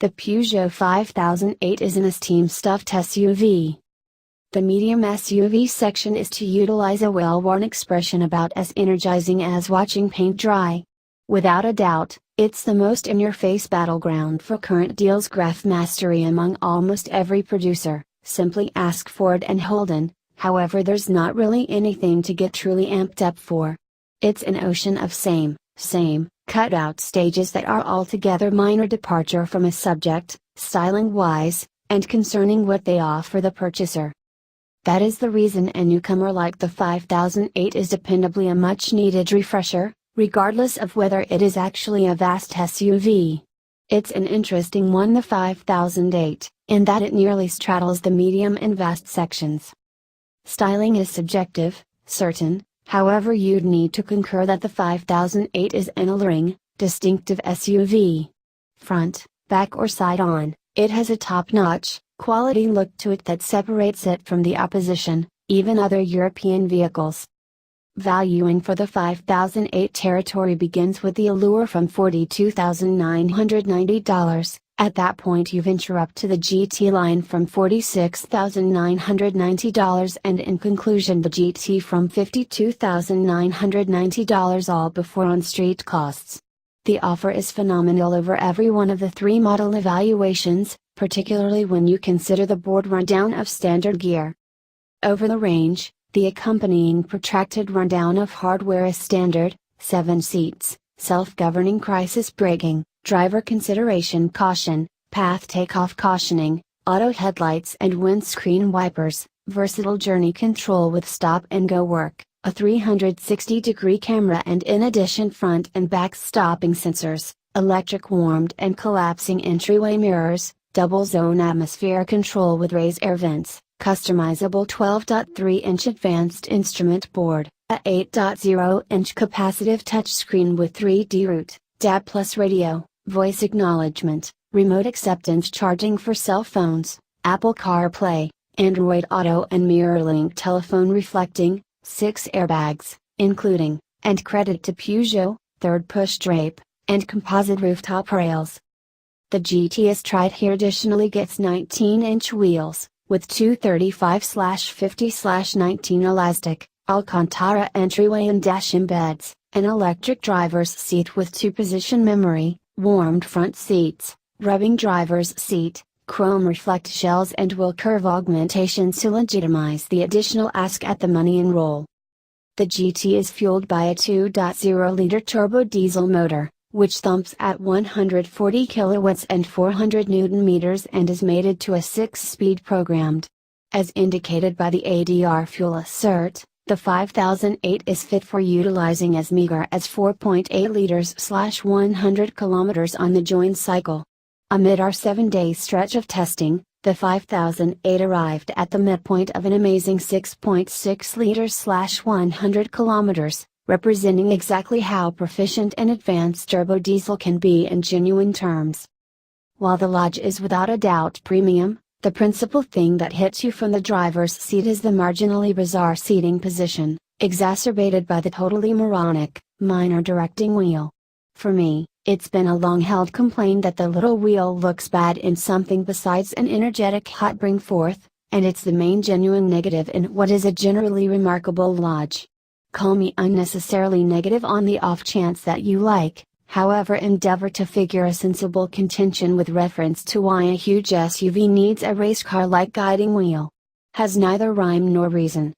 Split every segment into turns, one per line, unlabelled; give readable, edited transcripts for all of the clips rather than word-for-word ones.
The Peugeot 5008 is an esteemed stuffed SUV. The medium SUV section is to utilize a well-worn expression about as energizing as watching paint dry. Without a doubt, it's the most in-your-face battleground for current deals graph mastery among almost every producer. Simply ask Ford and Holden. However, there's not really anything to get truly amped up for. It's an ocean of same, cut out stages that are altogether minor departure from a subject, styling-wise, and concerning what they offer the purchaser. That is the reason a newcomer like the 5008 is dependably a much-needed refresher, regardless of whether it is actually a vast SUV. It's an interesting one, the 5008, in that it nearly straddles the medium and vast sections. Styling is subjective, certain. However, you'd need to concur that the 5008 is an alluring, distinctive SUV. Front, back or side-on, it has a top-notch, quality look to it that separates it from the opposition, even other European vehicles. Valuing for the 5008 territory begins with the allure from $42,990. At that point you venture up to the GT line from $46,990 and in conclusion the GT from $52,990, all before on-street costs. The offer is phenomenal over every one of the three model evaluations, particularly when you consider the board rundown of standard gear. Over the range, the accompanying protracted rundown of hardware is standard: 7 seats, self-governing crisis braking, driver consideration caution, path takeoff cautioning, auto headlights and windscreen wipers, versatile journey control with stop and go work, a 360-degree camera and in addition front and back stopping sensors, electric warmed and collapsing entryway mirrors, double zone atmosphere control with raised air vents, customizable 12.3-inch advanced instrument board, a 8.0-inch capacitive touchscreen with 3D route, DAB+ radio, voice acknowledgement, remote acceptance charging for cell phones, Apple CarPlay, Android Auto and MirrorLink telephone reflecting, 6 airbags, including, and credit to Peugeot, third push drape, and composite rooftop rails. The GT is tried here additionally gets 19-inch wheels, with 235/50/19 elastic, Alcantara entryway and dash embeds, an electric driver's seat with 2-position memory, warmed front seats, rubbing driver's seat, chrome reflect shells and wheel curve augmentations to legitimize the additional ask at the money and roll. The GT is fueled by a 2.0-liter turbo diesel motor, which thumps at 140 kilowatts and 400 Newton meters and is mated to a 6-speed programmed. As indicated by the ADR fuel assert, the 5008 is fit for utilizing as meager as 4.8 liters/100 kilometers on the join cycle. Amid our 7-day stretch of testing, the 5008 arrived at the midpoint of an amazing 6.6 liters/100 kilometers, representing exactly how proficient an advanced turbo diesel can be in genuine terms. While the Lodge is without a doubt premium, the principal thing that hits you from the driver's seat is the marginally bizarre seating position, exacerbated by the totally moronic, minor directing wheel. For me, it's been a long-held complaint that the little wheel looks bad in something besides an energetic hot bring forth, and it's the main genuine negative in what is a generally remarkable Lodge. Call me unnecessarily negative on the off chance that you like, however, endeavor to figure a sensible contention with reference to why a huge SUV needs a race car-like guiding wheel. Has neither rhyme nor reason.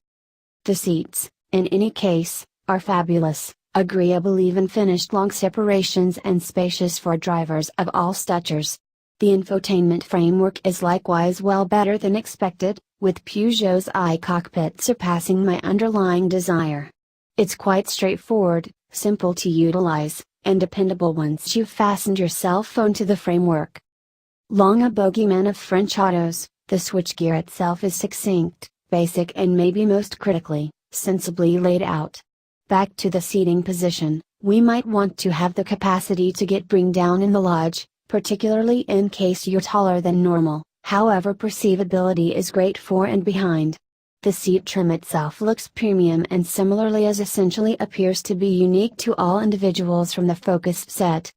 The seats, in any case, are fabulous, agreeable even finished long separations and spacious for drivers of all statures. The infotainment framework is likewise well better than expected, with Peugeot's iCockpit surpassing my underlying desire. It's quite straightforward, simple to utilize, and dependable once you've fastened your cell phone to the framework. Long a bogeyman of French autos, the switchgear itself is succinct, basic and maybe most critically, sensibly laid out. Back to the seating position, we might want to have the capacity to get bring down in the Lodge, particularly in case you're taller than normal, however perceivability is great fore and behind. The seat trim itself looks premium and similarly as essentially appears to be unique to all individuals from the Focus set.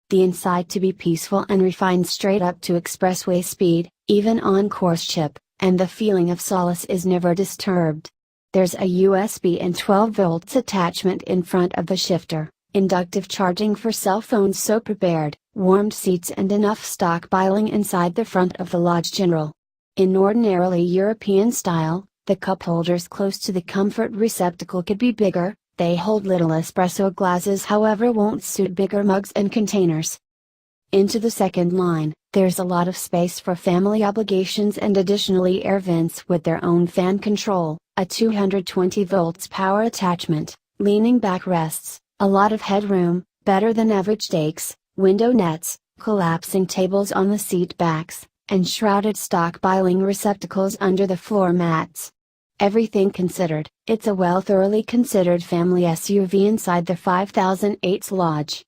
The inside to be peaceful and refined straight up to expressway speed, even on course chip, and the feeling of solace is never disturbed. There's a USB and 12 volts attachment in front of the shifter, inductive charging for cell phones so prepared, warmed seats and enough stockpiling inside the front of the Lodge General. In ordinarily European style, the cup holders close to the comfort receptacle could be bigger. They hold little espresso glasses, however won't suit bigger mugs and containers. Into the second line, there's a lot of space for family obligations and additionally air vents with their own fan control, a 220 volts power attachment, leaning backrests, a lot of headroom, better than average decks, window nets, collapsing tables on the seat backs, and shrouded stockpiling receptacles under the floor mats. Everything considered, it's a thoroughly considered family SUV inside the 5008's Lodge.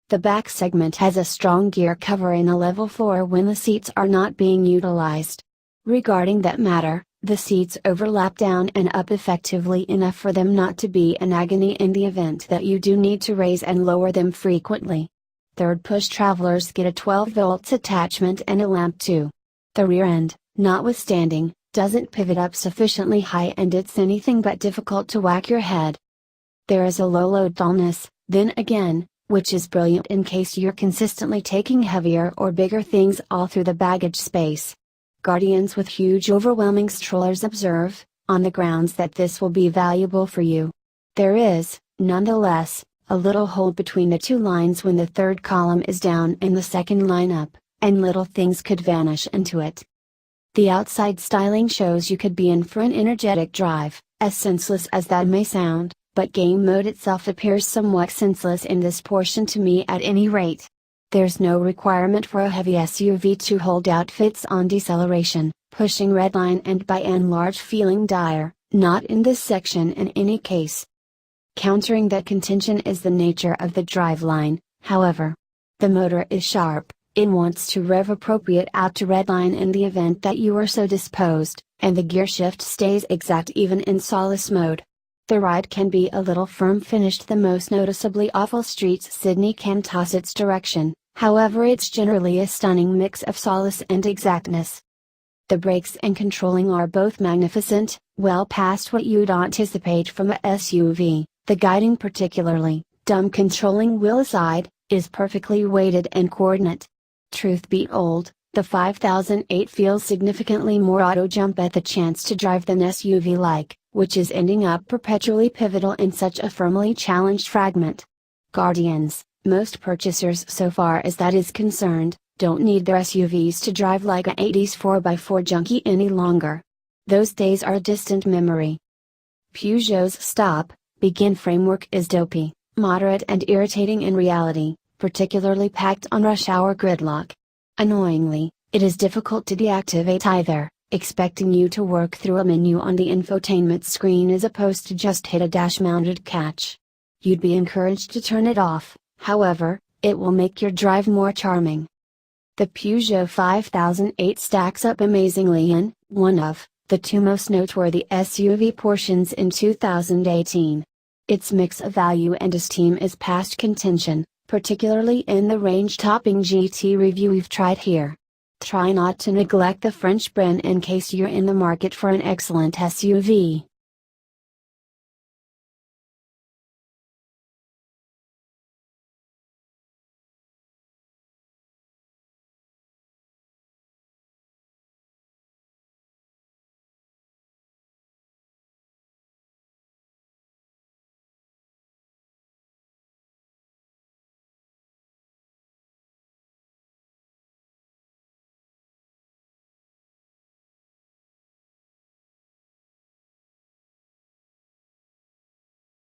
The back segment has a strong gear cover in a level floor when the seats are not being utilized. Regarding that matter, the seats overlap down and up effectively enough for them not to be an agony in the event that you do need to raise and lower them frequently. Third push travelers get a 12 volts attachment and a lamp too. The rear end, notwithstanding, doesn't pivot up sufficiently high and it's anything but difficult to whack your head. There is a low load dullness, then again, which is brilliant in case you're consistently taking heavier or bigger things all through the baggage space. Guardians with huge overwhelming strollers observe, on the grounds that this will be valuable for you. There is, nonetheless, a little hole between the two lines when the third column is down and the second line up, and little things could vanish into it. The outside styling shows you could be in for an energetic drive, as senseless as that may sound, but game mode itself appears somewhat senseless in this portion to me at any rate. There's no requirement for a heavy SUV to hold out fits on deceleration, pushing redline and by and large feeling dire, not in this section in any case. Countering that contention is the nature of the driveline, however. The motor is sharp. It wants to rev appropriate out to redline in the event that you are so disposed, and the gear shift stays exact even in solace mode. The ride can be a little firm finished. The most noticeably awful streets Sydney can toss its direction, however it's generally a stunning mix of solace and exactness. The brakes and controlling are both magnificent, well past what you'd anticipate from a SUV, the guiding particularly, dumb controlling wheel aside, is perfectly weighted and coordinate. Truth be told, the 5008 feels significantly more auto-jump at the chance to drive than SUV-like, which is ending up perpetually pivotal in such a firmly challenged fragment. Guardians, most purchasers so far as that is concerned, don't need their SUVs to drive like a 80s 4x4 junkie any longer. Those days are a distant memory. Peugeot's stop-begin framework is dopey, moderate and irritating in reality, particularly packed on rush hour gridlock. Annoyingly, it is difficult to deactivate either, expecting you to work through a menu on the infotainment screen as opposed to just hit a dash-mounted catch. You'd be encouraged to turn it off, however, it will make your drive more charming. The Peugeot 5008 stacks up amazingly in one of the two most noteworthy SUV portions in 2018. Its mix of value and esteem is past contention, particularly in the range-topping GT review we've tried here. Try not to neglect the French brand in case you're in the market for an excellent SUV.